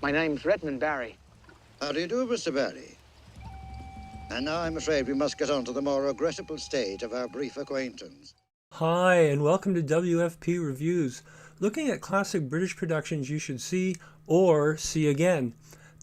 My name's Redmond Barry. How do you do, Mr. Barry? And now I'm afraid we must get on to the more regrettable stage of our brief acquaintance. Hi, and welcome to WFP Reviews, looking at classic British productions you should see or see again.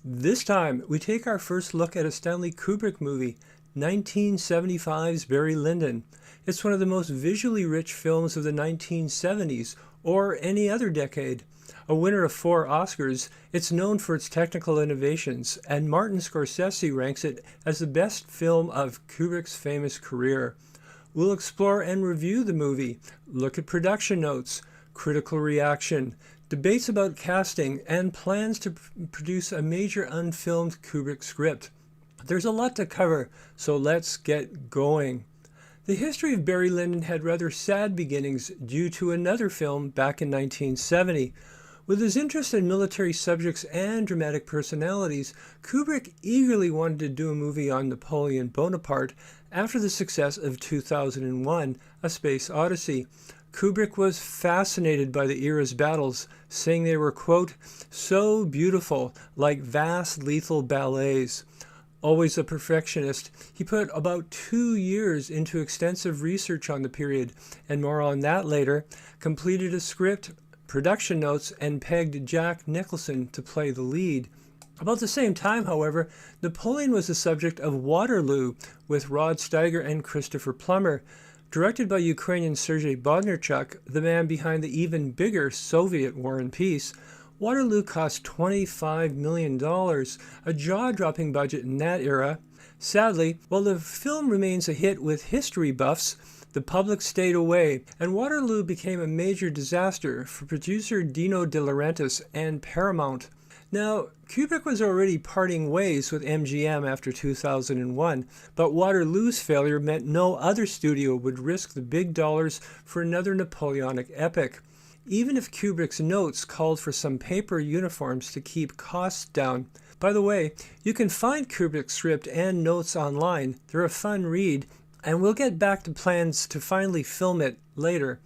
This time, we take our first look at a Stanley Kubrick movie, 1975's Barry Lyndon. It's one of the most visually rich films of the 1970s, or any other decade. A winner of 4 Oscars, it's known for its technical innovations, and Martin Scorsese ranks it as the best film of Kubrick's famous career. We'll explore and review the movie, look at production notes, critical reaction, debates about casting, and plans to produce a major unfilmed Kubrick script. There's a lot to cover, so let's get going. The history of Barry Lyndon had rather sad beginnings due to another film back in 1970. With his interest in military subjects and dramatic personalities, Kubrick eagerly wanted to do a movie on Napoleon Bonaparte after the success of 2001, A Space Odyssey. Kubrick was fascinated by the era's battles, saying they were, quote, so beautiful, like vast lethal ballets. Always a perfectionist, he put about 2 years into extensive research on the period, and more on that later, completed a script, production notes, and pegged Jack Nicholson to play the lead. About the same time, however, Napoleon was the subject of Waterloo with Rod Steiger and Christopher Plummer. Directed by Ukrainian Sergei Bondarchuk, the man behind the even bigger Soviet War and Peace, Waterloo cost $25 million, a jaw-dropping budget in that era. Sadly, while the film remains a hit with history buffs, the public stayed away, and Waterloo became a major disaster for producer Dino De Laurentiis and Paramount. Now, Kubrick was already parting ways with MGM after 2001, but Waterloo's failure meant no other studio would risk the big dollars for another Napoleonic epic. Even if Kubrick's notes called for some paper uniforms to keep costs down. By the way, you can find Kubrick's script and notes online. They're a fun read, and we'll get back to plans to finally film it later.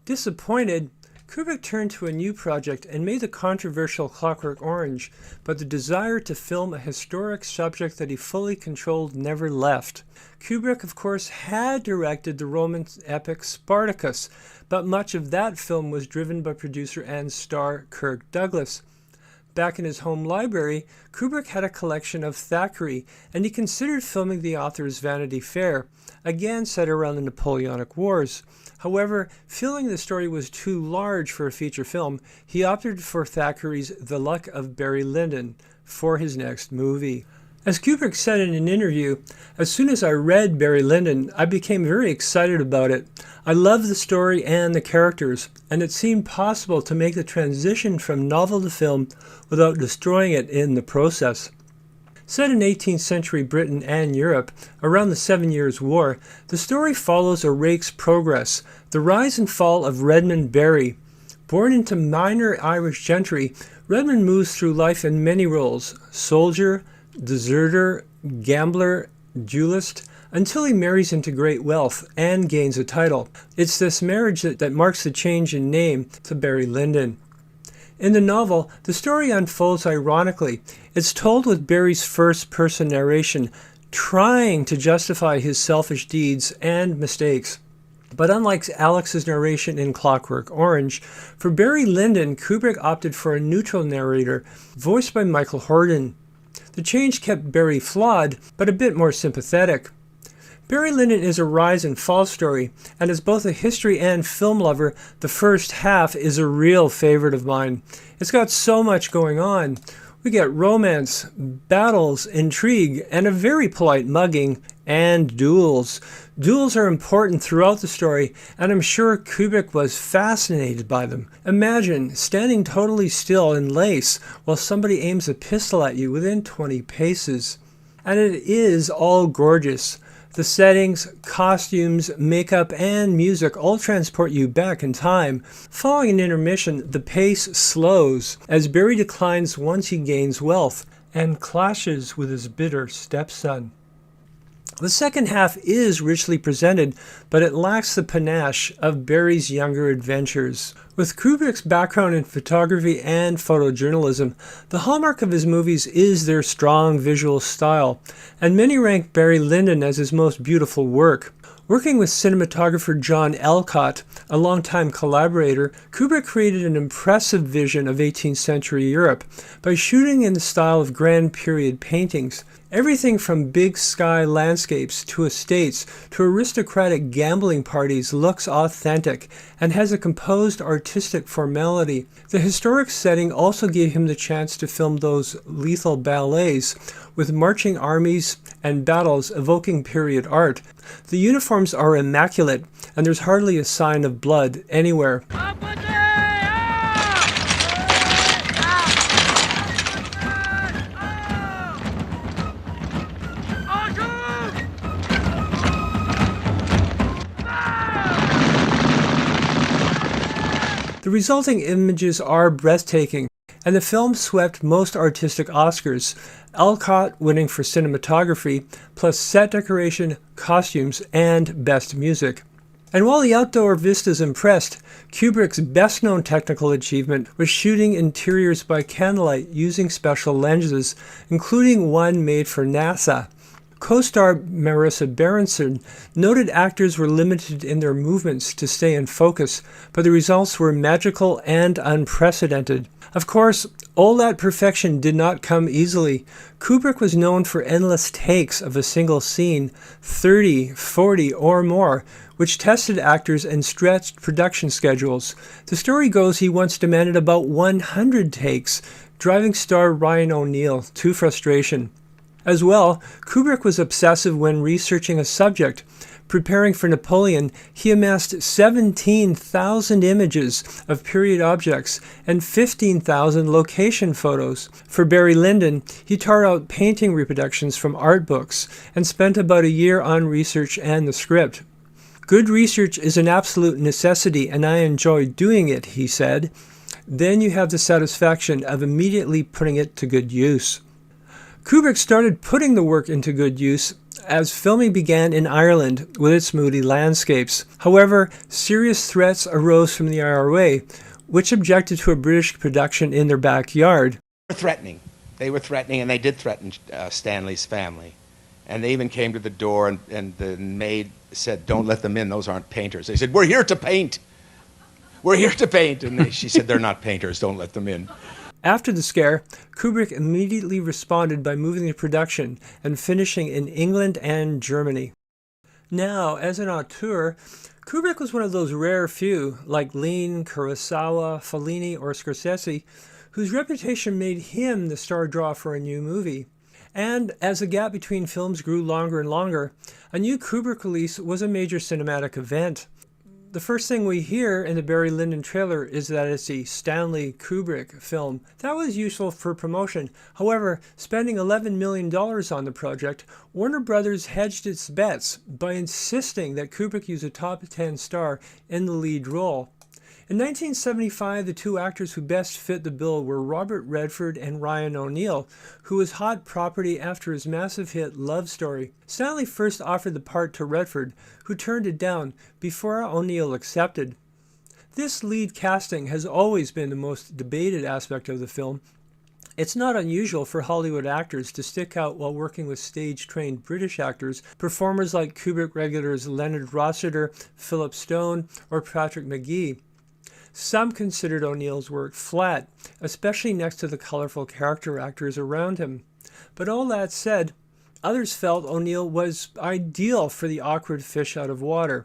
Disappointed, Kubrick turned to a new project and made the controversial Clockwork Orange, but the desire to film a historic subject that he fully controlled never left. Kubrick, of course, had directed the Roman epic Spartacus, but much of that film was driven by producer and star Kirk Douglas. Back in his home library, Kubrick had a collection of Thackery, and he considered filming the author's Vanity Fair, again set around the Napoleonic Wars. However, feeling the story was too large for a feature film, he opted for Thackeray's The Luck of Barry Lyndon for his next movie. As Kubrick said in an interview, as soon as I read Barry Lyndon, I became very excited about it. I loved the story and the characters, and it seemed possible to make the transition from novel to film without destroying it in the process. Set in 18th century Britain and Europe, around the 7 Years' War, the story follows a rake's progress, the rise and fall of Redmond Barry. Born into minor Irish gentry, Redmond moves through life in many roles: soldier, deserter, gambler, duelist, until he marries into great wealth and gains a title. It's this marriage that marks the change in name to Barry Lyndon. In the novel, the story unfolds ironically. It's told with Barry's first-person narration, trying to justify his selfish deeds and mistakes. But unlike Alex's narration in Clockwork Orange, for Barry Lyndon, Kubrick opted for a neutral narrator, voiced by Michael Hordern. The change kept Barry flawed, but a bit more sympathetic. Barry Lyndon is a rise and fall story, and as both a history and film lover, the first half is a real favorite of mine. It's got so much going on. We get romance, battles, intrigue, and a very polite mugging, and duels. Duels are important throughout the story, and I'm sure Kubrick was fascinated by them. Imagine standing totally still in lace while somebody aims a pistol at you within 20 paces. And it is all gorgeous. The settings, costumes, makeup, and music all transport you back in time. Following an intermission, the pace slows as Barry declines once he gains wealth and clashes with his bitter stepson. The second half is richly presented, but it lacks the panache of Barry's younger adventures. With Kubrick's background in photography and photojournalism, the hallmark of his movies is their strong visual style, and many rank Barry Lyndon as his most beautiful work. Working with cinematographer John Alcott, a longtime collaborator, Kubrick created an impressive vision of 18th century Europe by shooting in the style of grand period paintings. Everything from big sky landscapes to estates to aristocratic gambling parties looks authentic and has a composed artistic formality. The historic setting also gave him the chance to film those lethal ballets with marching armies and battles evoking period art. The uniforms are immaculate and there's hardly a sign of blood anywhere. The resulting images are breathtaking, and the film swept most artistic Oscars, Alcott winning for cinematography, plus set decoration, costumes, and best music. And while the outdoor vistas impressed, Kubrick's best-known technical achievement was shooting interiors by candlelight using special lenses, including one made for NASA. Co-star Marissa Berenson noted actors were limited in their movements to stay in focus, but the results were magical and unprecedented. Of course, all that perfection did not come easily. Kubrick was known for endless takes of a single scene, 30, 40, or more, which tested actors and stretched production schedules. The story goes he once demanded about 100 takes, driving star Ryan O'Neal to frustration. As well, Kubrick was obsessive when researching a subject. Preparing for Napoleon, he amassed 17,000 images of period objects and 15,000 location photos. For Barry Lyndon, he tore out painting reproductions from art books and spent about a year on research and the script. "Good research is an absolute necessity, and I enjoy doing it," he said. "Then you have the satisfaction of immediately putting it to good use." Kubrick started putting the work into good use as filming began in Ireland with its moody landscapes. However, serious threats arose from the IRA, which objected to a British production in their backyard. They were threatening, and they did threaten Stanley's family. And they even came to the door, and the maid said, "Don't let them in, those aren't painters." They said, "We're here to paint. We're here to paint." And she said, "They're not painters, don't let them in." After the scare, Kubrick immediately responded by moving the production and finishing in England and Germany. Now, as an auteur, Kubrick was one of those rare few, like Lean, Kurosawa, Fellini, or Scorsese, whose reputation made him the star draw for a new movie. And as the gap between films grew longer and longer, a new Kubrick release was a major cinematic event. The first thing we hear in the Barry Lyndon trailer is that it's a Stanley Kubrick film. That was useful for promotion. However, spending $11 million on the project, Warner Brothers hedged its bets by insisting that Kubrick use a top 10 star in the lead role. In 1975, the two actors who best fit the bill were Robert Redford and Ryan O'Neal, who was hot property after his massive hit Love Story. Stanley first offered the part to Redford, who turned it down before O'Neal accepted. This lead casting has always been the most debated aspect of the film. It's not unusual for Hollywood actors to stick out while working with stage-trained British actors, performers like Kubrick regulars Leonard Rossiter, Philip Stone, or Patrick Magee. Some considered O'Neal's work flat, especially next to the colorful character actors around him. But all that said, others felt O'Neal was ideal for the awkward fish out of water.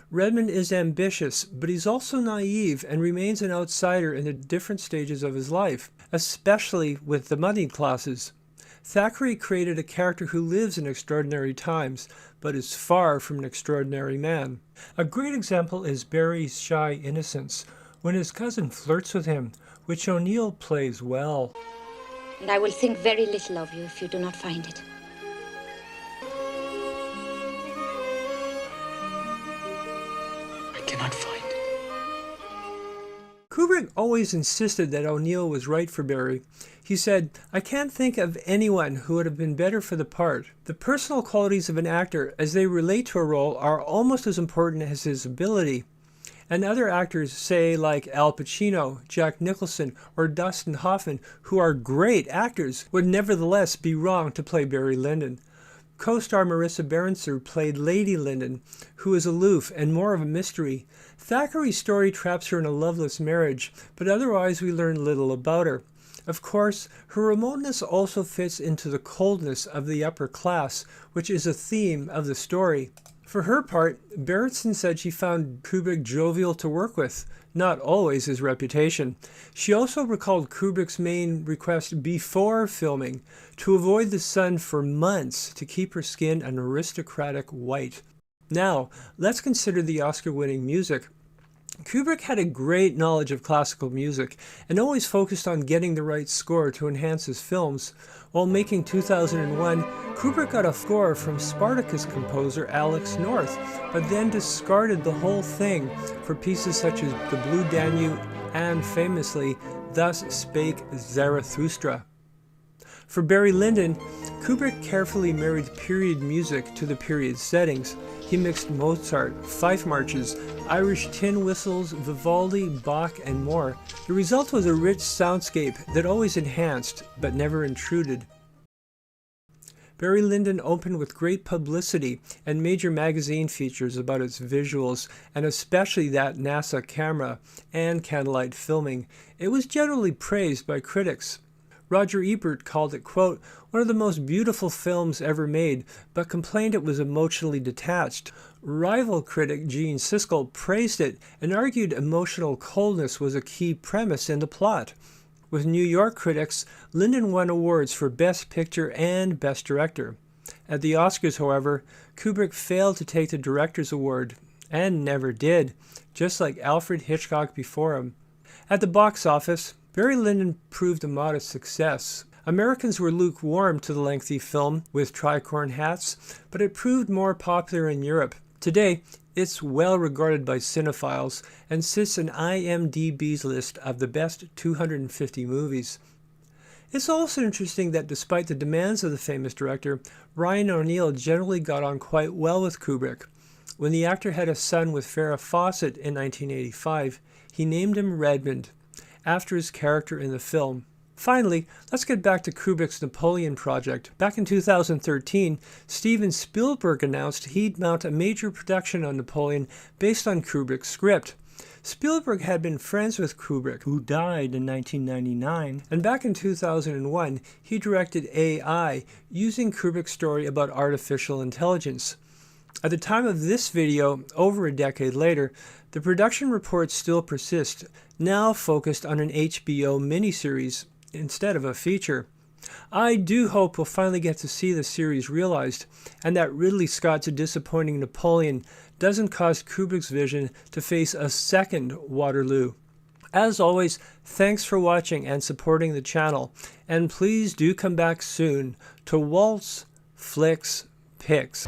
Redmond is ambitious, but he's also naive and remains an outsider in the different stages of his life, especially with the moneyed classes. Thackeray created a character who lives in extraordinary times, but is far from an extraordinary man. A great example is Barry's shy innocence, when his cousin flirts with him, which O'Neal plays well. And I will think very little of you if you do not find it. I cannot find it. Kubrick always insisted that O'Neal was right for Barry. He said, "I can't think of anyone who would have been better for the part. The personal qualities of an actor as they relate to a role are almost as important as his ability." And other actors, say like Al Pacino, Jack Nicholson, or Dustin Hoffman, who are great actors, would nevertheless be wrong to play Barry Lyndon. Co-star Marissa Berenson played Lady Lyndon, who is aloof and more of a mystery. Thackeray's story traps her in a loveless marriage, but otherwise we learn little about her. Of course, her remoteness also fits into the coldness of the upper class, which is a theme of the story. For her part, Berenson said she found Kubrick jovial to work with, not always his reputation. She also recalled Kubrick's main request before filming, to avoid the sun for months to keep her skin an aristocratic white. Now, let's consider the Oscar-winning music. Kubrick had a great knowledge of classical music and always focused on getting the right score to enhance his films. While making 2001, Kubrick got a score from Spartacus composer Alex North, but then discarded the whole thing for pieces such as The Blue Danube and, famously, Thus Spake Zarathustra. For Barry Lyndon, Kubrick carefully married period music to the period settings. He mixed Mozart, fife marches, Irish tin whistles, Vivaldi, Bach, and more. The result was a rich soundscape that always enhanced, but never intruded. Barry Lyndon opened with great publicity and major magazine features about its visuals, and especially that NASA camera and candlelight filming. It was generally praised by critics. Roger Ebert called it, quote, "one of the most beautiful films ever made," but complained it was emotionally detached. Rival critic Gene Siskel praised it and argued emotional coldness was a key premise in the plot. With New York critics, Lyndon won awards for Best Picture and Best Director. At the Oscars, however, Kubrick failed to take the Director's Award, and never did, just like Alfred Hitchcock before him. At the box office, Barry Lyndon proved a modest success. Americans were lukewarm to the lengthy film with tricorn hats, but it proved more popular in Europe. Today, it's well regarded by cinephiles and sits in IMDb's list of the best 250 movies. It's also interesting that despite the demands of the famous director, Ryan O'Neal generally got on quite well with Kubrick. When the actor had a son with Farrah Fawcett in 1985, he named him Redmond, after his character in the film. Finally, let's get back to Kubrick's Napoleon project. Back in 2013, Steven Spielberg announced he'd mount a major production on Napoleon based on Kubrick's script. Spielberg had been friends with Kubrick, who died in 1999, and back in 2001, he directed AI, using Kubrick's story about artificial intelligence. At the time of this video, over a decade later, the production reports still persist, now focused on an HBO miniseries instead of a feature. I do hope we'll finally get to see the series realized, and that Ridley Scott's disappointing Napoleon doesn't cause Kubrick's vision to face a second Waterloo. As always, thanks for watching and supporting the channel, and please do come back soon to Waltz Flicks Picks.